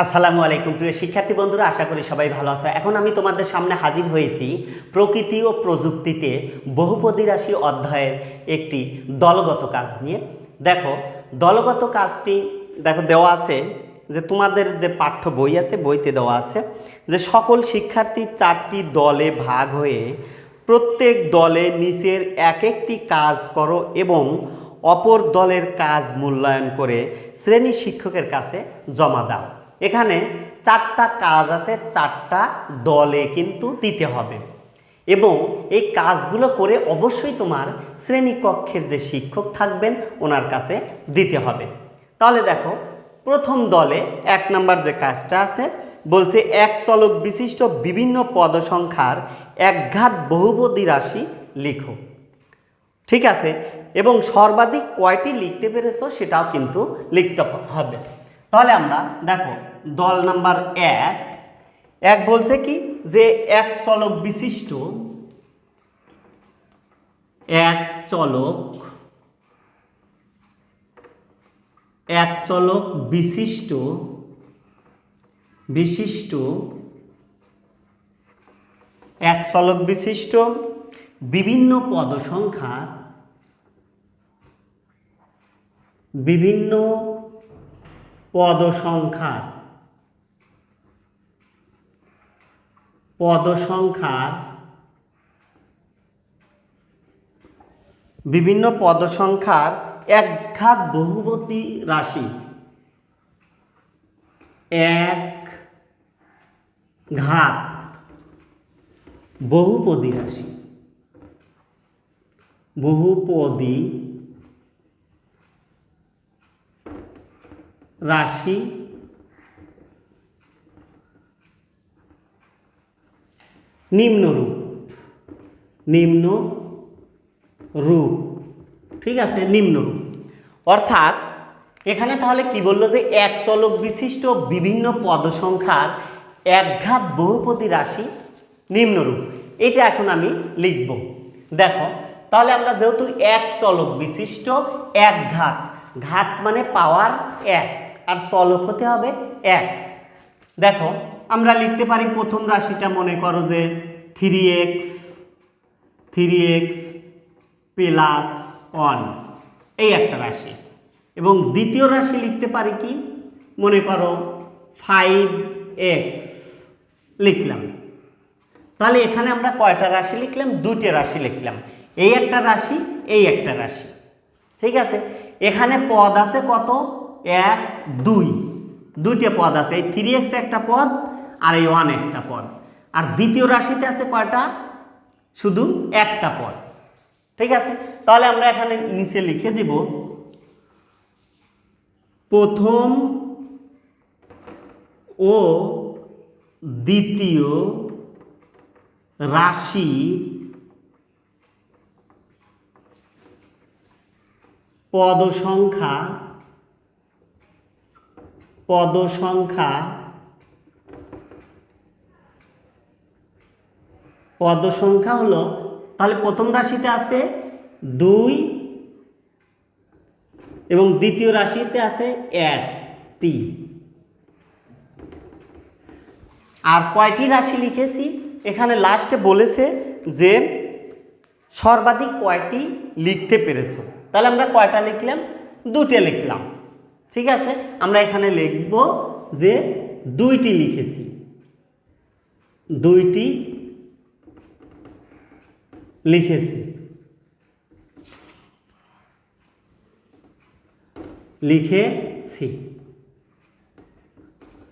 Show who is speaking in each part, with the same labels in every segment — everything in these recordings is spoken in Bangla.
Speaker 1: আসসালামু আলাইকুম প্রিয় শিক্ষার্থী বন্ধুরা, আশা করি সবাই ভালো আছো। এখন আমি তোমাদের সামনে হাজির হয়েছি প্রকৃতি ও প্রযুক্তিতে বহুপদী রাশি অধ্যায়ের একটি দলগত কাজ নিয়ে। দেখো, দলগত কাজটি দেওয়া আছে যে তোমাদের যে পাঠ্য বই আছে, বইতে দেওয়া আছে যে সকল শিক্ষার্থী 4টি দলে ভাগ হয়ে প্রত্যেক দলে নিচের এক একটি কাজ করো এবং অপর দলের কাজ মূল্যায়ন করে শ্রেণী শিক্ষকের কাছে জমা দাও। এখানে 4টা কাজ আছে, 4টা দলে কিন্তু দিতে হবে এবং এই কাজগুলো করে অবশ্যই তোমার শ্রেণীকক্ষের যে শিক্ষক থাকবেন ওনার কাছে দিতে হবে। তাহলে দেখো, প্রথম দলে 1 নম্বর যে কাজটা আছে বলছে এক চলক বিশিষ্ট বিভিন্ন পদসংখ্যার একঘাত বহুপদী রাশি লিখো। ঠিক আছে, এবং সর্বাধিক কয়টি লিখতে পেরেছো সেটাও কিন্তু লিখতে হবে। তাহলে আমরা দেখো, দল নাম্বার 1 বলছে কি যে এক চলক বিশিষ্ট বিভিন্ন পদসংখ্যার একঘাত বহুপদী রাশি, একঘাত বহুপদী রাশি নিম্নরূপ। ঠিক আছে, নিম্নরূপ। অর্থাৎ এখানে তাহলে কি বললো যে এক চলক বিশিষ্ট বিভিন্ন পদসংখ্যার একঘাত বহুপদী রাশি নিম্নরূপ। এটা এখন আমি লিখব। দেখো, তাহলে আমরা যেহেতু এক চলক বিশিষ্ট একঘাত, ঘাত মানে পাওয়ার 1 আর চলক হতে হবে 1। দেখো, আমরা লিখতে পারি প্রথম রাশিটা মনে করো যে 3x প্লাস 1, এই একটা রাশি। এবং দ্বিতীয় রাশি লিখতে পারি কি, মনে করো 5x লিখলাম। তাহলে এখানে আমরা কয়টা রাশি লিখলাম? 2টে রাশি লিখলাম, এই একটা রাশি, এই একটা রাশি। ঠিক আছে, এখানে পদ আছে কত? 1 2, 2টে পদ আছে। এই 3x একটা পদ আর এই 1 একটা পদ। আর দ্বিতীয় রাশিতে আছে কয়টা? শুধু একটা পদ। ঠিক আছে, তাহলে আমরা এখানে নিচে লিখে দিব প্রথম ও দ্বিতীয় রাশি পদসংখ্যা হলো, তাহলে প্রথম রাশিতে আছে 2 এবং দ্বিতীয় রাশিতে আছে 1টি। আর কয়টি রাশি লিখেছি? এখানে লাস্টে বলেছে যে সর্বাধিক কয়টি লিখতে পেরেছো। তাহলে আমরা কয়টা লিখলাম? 2টে লিখলাম। ঠিক আছে, আমরা এখানে লিখব যে 2টি লিখেছি, 2টি লিখেছি।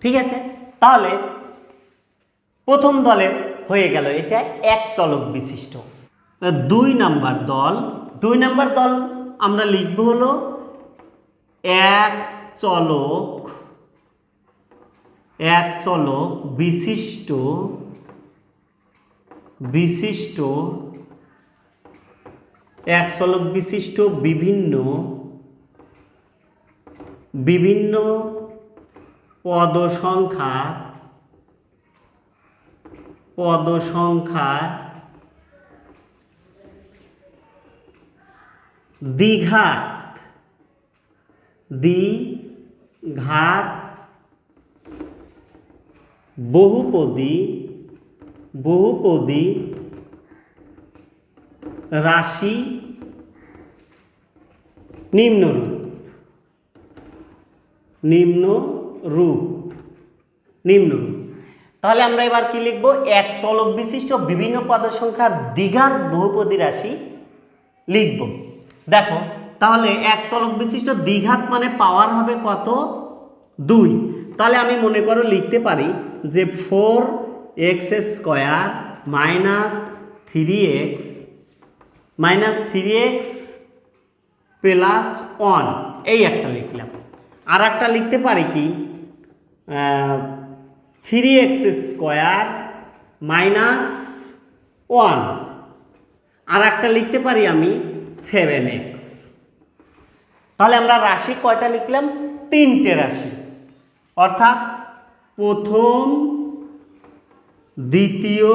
Speaker 1: ঠিক আছে, তাহলে প্রথম দলে হয়ে গেল এটা এক চলক বিশিষ্ট। 2 নাম্বার দল আমরা লিখব হলো এক চলক বিশিষ্ট বিভিন্ন পদসংখ্যার দ্বিঘাত বহুপদী রাশি নিম্নরূপ। তাহলে আমরা এবার কি লিখব? এক চলক বিশিষ্ট বিভিন্ন পদ সংখ্যার দ্বিঘাত বহুপদী রাশি লিখব। দেখো তাহলে এক চলক বিশিষ্ট দ্বিঘাত মানে পাওয়ার হবে কত? 2। তাহলে আমি মনে করো লিখতে পারি যে 4x² -3x প্লাস 1, এই একটা লিখলাম। আর একটা লিখতে পারি কি 3x² -1, আর একটা লিখতে পারি আমি 7x। তাহলে আমরা রাশি কয়টা লিখলাম? 3টে রাশি, অর্থাৎ প্রথম, দ্বিতীয়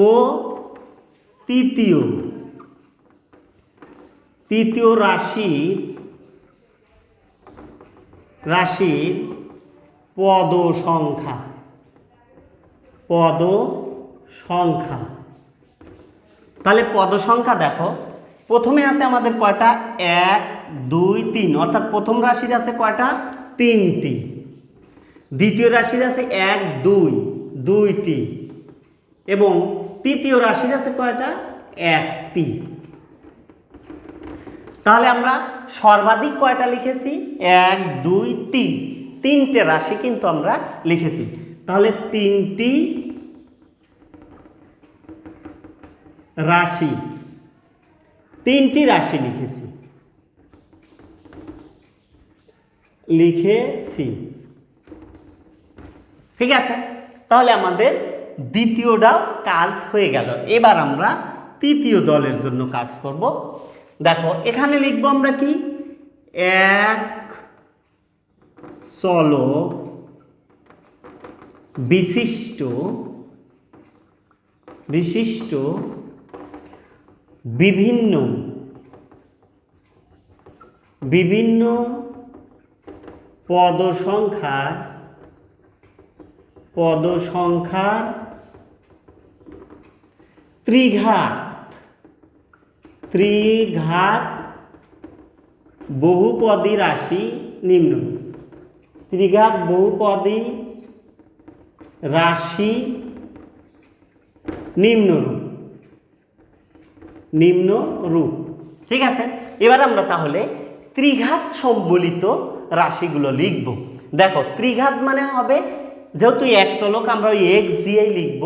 Speaker 1: ও তৃতীয় রাশির পদ সংখ্যা। তাহলে পদ সংখ্যা দেখো প্রথমে আছে আমাদের কয়টা? 1 2 3, অর্থাৎ প্রথম রাশির আছে কয়টা? 3টি। দ্বিতীয় রাশির আছে 1 2 2টি, এবং তৃতীয় রাশির আছে কয়টা? 1টি। তাহলে আমরা সর্বাধিক কয়টা লিখেছি? 1 2 3, 3টে রাশি কিন্তু আমরা লিখেছি। তাহলে 3টি রাশি লিখেছি। ঠিক আছে, তাহলে আমাদের দ্বিতীয়টাও কাজ হয়ে গেল। এবার আমরা তৃতীয় দলের জন্য কাজ করব। দেখো এখানে লিখব আমরা কি? এক চলক বিশিষ্ট বিভিন্ন পদ সংখ্যার ত্রিঘাত বহুপদী রাশি নিম্নরূপ। ত্রিঘাত বহুপদী রাশি নিম্নরূপ। ঠিক আছে, এবার আমরা তাহলে ত্রিঘাত সম্বলিত রাশিগুলো লিখব। দেখো ত্রিঘাত মানে হবে, যেহেতু এক চলক আমরা ওই এক্স দিয়েই লিখব,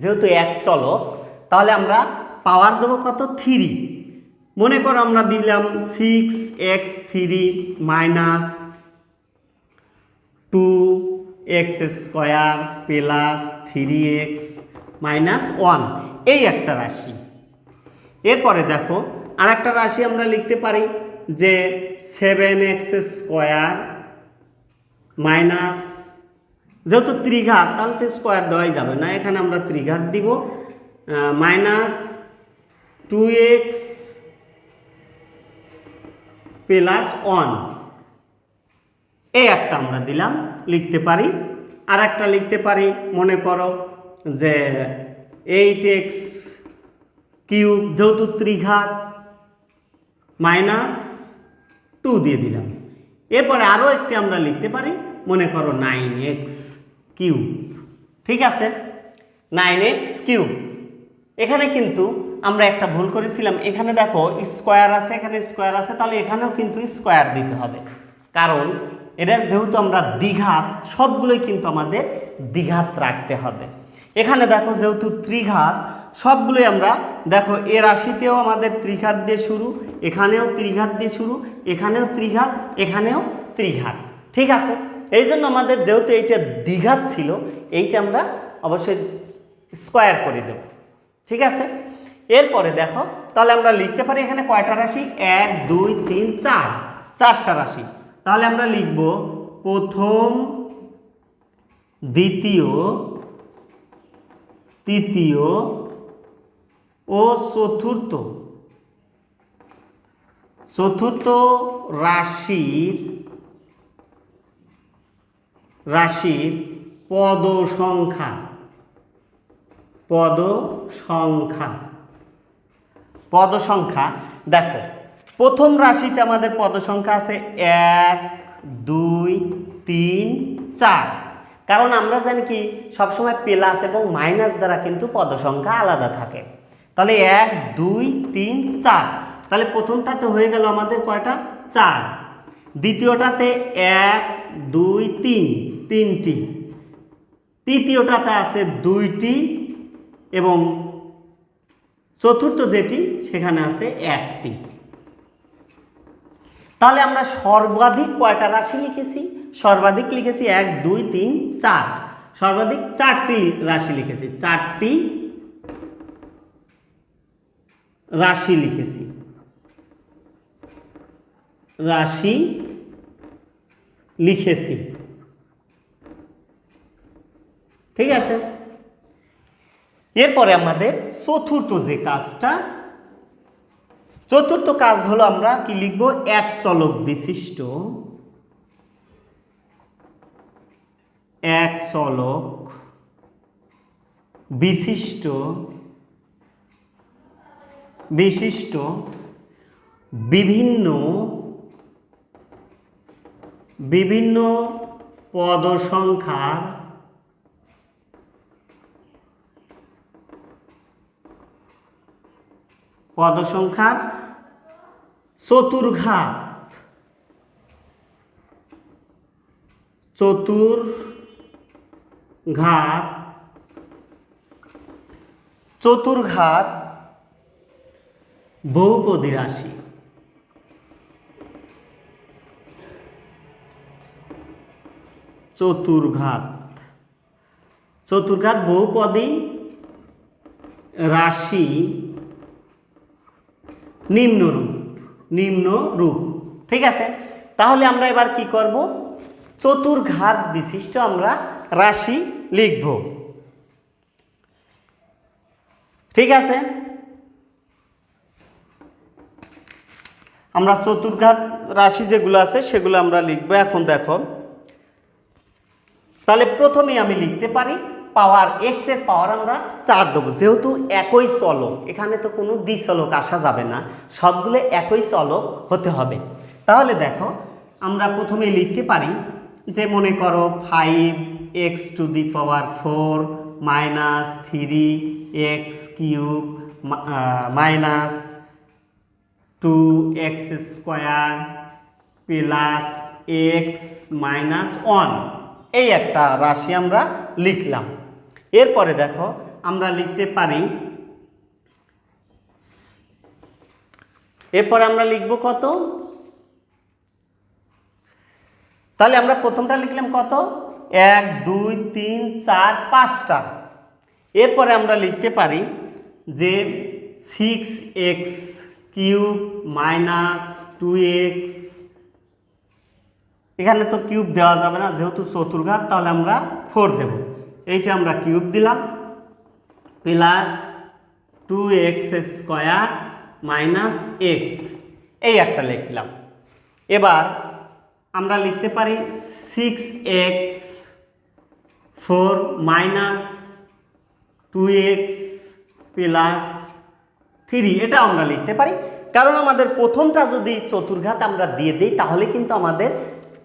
Speaker 1: যেহেতু এক চলক, তাহলে আমরা পাওয়ার দেবো কত? 3। মনে করো আমরা দিলাম 6x3 -2x² প্লাস 3x -1, এই একটা রাশি। এরপরে দেখো আর একটা রাশি আমরা লিখতে পারি যে 7x² মাইনাস, যেহেতু ত্রিঘাত তাহলে তো স্কোয়ার দেওয়াই যাবে না, এখানে আমরা ত্রিঘাত দিব, -2x প্লাস 1, এই একটা আমরা দিলাম, লিখতে পারি। আর একটা লিখতে পারি মনে করো যে 8x কিউব, যেহেতু ত্রিঘাত, -2 দিয়ে দিলাম। এরপরে আরও একটি আমরা লিখতে পারি, মনে করো 9x কিউব। ঠিক আছে, 9x কিউব। এখানে কিন্তু আমরা একটা ভুল করেছিলাম, এখানে দেখো স্কোয়ার আছে, এখানে স্কোয়ার আছে, তাহলে এখানেও কিন্তু স্কোয়ার দিতে হবে, কারণ এটার যেহেতু আমরা দ্বিঘাত, সবগুলোই কিন্তু আমাদের দ্বিঘাত রাখতে হবে। এখানে দেখো যেহেতু ত্রিঘাত, সবগুলোই আমরা দেখো এ রাশিতেও আমাদের ত্রিঘাত দিয়ে শুরু, এখানেও ত্রিঘাত দিয়ে শুরু, এখানেও ত্রিঘাত, এখানেও ত্রিঘাত। ঠিক আছে, এই জন্য আমাদের যেহেতু এইটা দ্বিঘাত ছিল, এইটা আমরা অবশ্যই স্কোয়ার করে দেব। ঠিক আছে, এরপরে দেখো তাহলে আমরা লিখতে পারি এখানে কয়টা রাশি? 1 2 3 4, 4টা রাশি। তাহলে আমরা লিখব প্রথম, দ্বিতীয়, তৃতীয় ও চতুর্থ রাশির রাশির পদ সংখ্যা, পদ সংখ্যা, পদ সংখ্যা। দেখো প্রথম রাশিতে আমাদের পদ সংখ্যা আছে 1 2 3 4, কারণ আমরা জানি কি সবসময় প্লাস এবং মাইনাস দ্বারা কিন্তু পদ সংখ্যা আলাদা থাকে। তাহলে 1 2 3 4, তাহলে প্রথমটাতে হয়ে গেল আমাদের কয়টা? 4। দ্বিতীয়টাতে 1 2 3, 3টি। তৃতীয়টাতে আছে 2টি এবং চতুর্থ যেটি সেখানে আছে 1টি। তাহলে আমরা সর্বাধিক কয়টা রাশি লিখেছি? সর্বাধিক লিখেছি 1 2 3 4, সর্বাধিক 4টি রাশি লিখেছি, 4টি রাশি লিখেছি, রাশি লিখেছি। ঠিক আছে, এরপরে আমাদের চতুর্থ যে কাজটা, চতুর্থ কাজ হলো আমরা কি লিখব? এক চলক বিশিষ্ট, এক চলক বিশিষ্ট, বিশিষ্ট বিভিন্ন বিভিন্ন পদ সংখ্যার পদ সংখ্যার চতুর্ঘাত, চতুর্ঘাত, চতুর্ঘাত বহুপদী রাশি, চতুর্ঘাত, চতুর্ঘাত বহুপদী রাশি নিম্নরূপ, নিম্নরূপ। ঠিক আছে, তাহলে আমরা এবার কি করব? চতুর্ঘাত বিশিষ্ট আমরা রাশি লিখব। ঠিক আছে, আমরা চতুর্ঘাত রাশি যেগুলো আছে সেগুলো আমরা লিখব। এখন দেখো, তাহলে প্রথমেই আমি লিখতে পারি পাওয়ার, এক্স এর পাওয়ার আমরা 4 দেবো, যেহেতু একই চলক, এখানে তো কোনো দ্বিচলক আসা যাবে না, সবগুলো একই চলক হতে হবে। তাহলে দেখো আমরা প্রথমে লিখতে পারি যে মনে করো 5x to the power 4 minus 3x cube minus 2x square plus x minus 1, এই একটা রাশি আমরা লিখলাম। এরপরে দেখো আমরা লিখতে পারি, এরপরে আমরা লিখব কত? তাহলে আমরা প্রথমটা লিখলাম কত? 1 2 3 4 5টা। এরপরে আমরা লিখতে পারি যে 6x কিউব মাইনাস 2x, এখানে তো কিউব দেওয়া যাবে না যেহেতু চতুর্ঘাত, তাহলে আমরা 4 দেব, এইটা আমরা কিউব দিলাম plus 2x square minus x, এই একটা লিখলাম। এবার আমরা লিখতে পারি 6x 4 মাইনাস 2x প্লাস 3, এটা আমরা লিখতে পারি, কারণ আমাদের প্রথমটা যদি চতুর্ঘাত আমরা দিয়ে দিই তাহলে কিন্তু আমাদের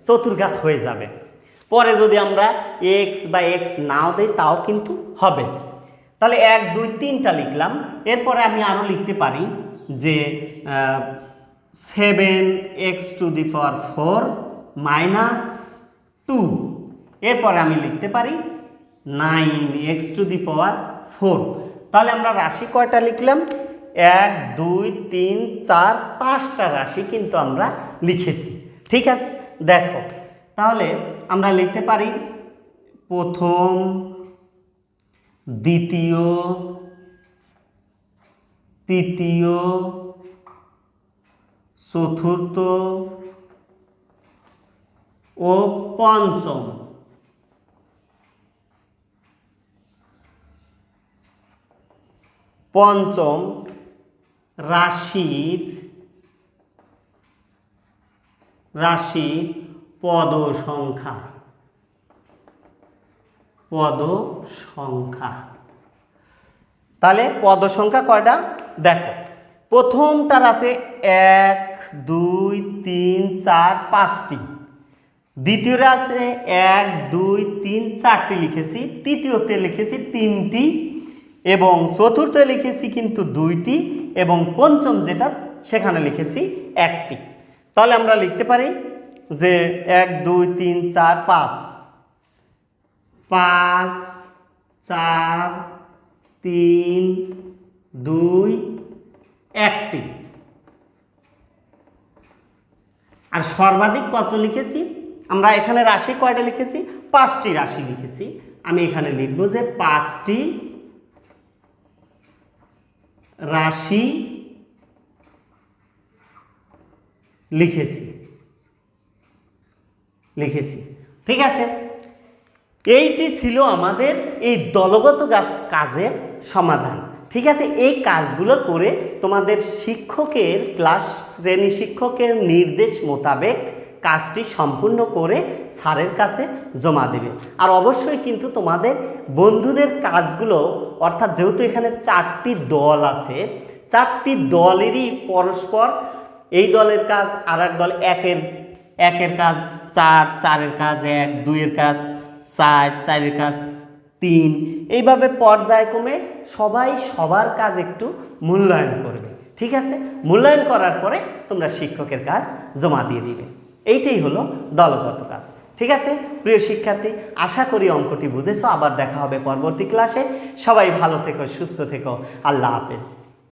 Speaker 1: চতুর্ঘাত হয়ে যাবে। পরে যদি আমরা x বা x নাও দিই তাও কিন্তু হবে। তাহলে 1 2 3টা লিখলাম। এরপরে আমি আরও লিখতে পারি যে 7x to the power 4 minus 2, এরপরে আমি লিখতে পারি 9x টু দি পাওয়ার 4। তাহলে আমরা রাশি কয়টা লিখলাম? 1 2 3 4 5টা রাশি কিন্তু আমরা লিখেছি। ঠিক আছে, দেখো তাহলে আমরা লিখতে পারি প্রথম, দ্বিতীয়, তৃতীয়, চতুর্থ ও পঞ্চম। পঞ্চম রাশির পদ সংখ্যা, পদ সংখ্যা। তাহলে পদ সংখ্যা কয়টা দেখো, প্রথমটার আছে 1 2 3 4 5টি, দ্বিতীয়টা আছে 1 2 3 4টি লিখেছি, তৃতীয়তে লিখেছি 3টি, এবং চতুর্থে লিখেছি কিন্তু 2টি, এবং পঞ্চম যেটা সেখানে লিখেছি 1টি। তাহলে আমরা লিখতে পারি যে 1 2 3 4 5 5 4 3 2 1টি। আর সর্বাধিক কত লিখেছি আমরা এখানে, রাশি কয়টা লিখেছি, 5টি রাশি লিখেছি। আমি এখানে লিখব যে 5টি রাশি লিখেছি। ঠিক আছে, এইটি ছিল আমাদের এই দলগত কাজের সমাধান। ঠিক আছে, এই কাজগুলো করে তোমাদের শিক্ষকের শ্রেণী শিক্ষকের নির্দেশ মোতাবেক কাজটি সম্পূর্ণ করে স্যারের কাছে জমা দেবে। আর অবশ্যই কিন্তু তোমাদের বন্ধুদের কাজগুলো, অর্থাৎ যেহেতু এখানে 4টি দল আছে, 4টি দলেরই পরস্পর এই দলের কাজ আর এক দল, একের কাজ 4, 4-এর কাজ 1, 2-এর কাজ 4, 4-এর কাজ 3, এইভাবে পর্যায়ক্রমে সবাই সবার কাজ একটু মূল্যায়ন করবে। ঠিক আছে, মূল্যায়ন করার পরে তোমরা শিক্ষকের কাজ জমা দিয়ে দিবে। এইটাই হলো দলগত কাজ। ঠিক আছে প্রিয় শিক্ষার্থী, আশা করি অঙ্কটি বুঝেছো। আবার দেখা হবে পরবর্তী ক্লাসে। সবাই ভালো থেকো, সুস্থ থেকো। আল্লাহ হাফেজ।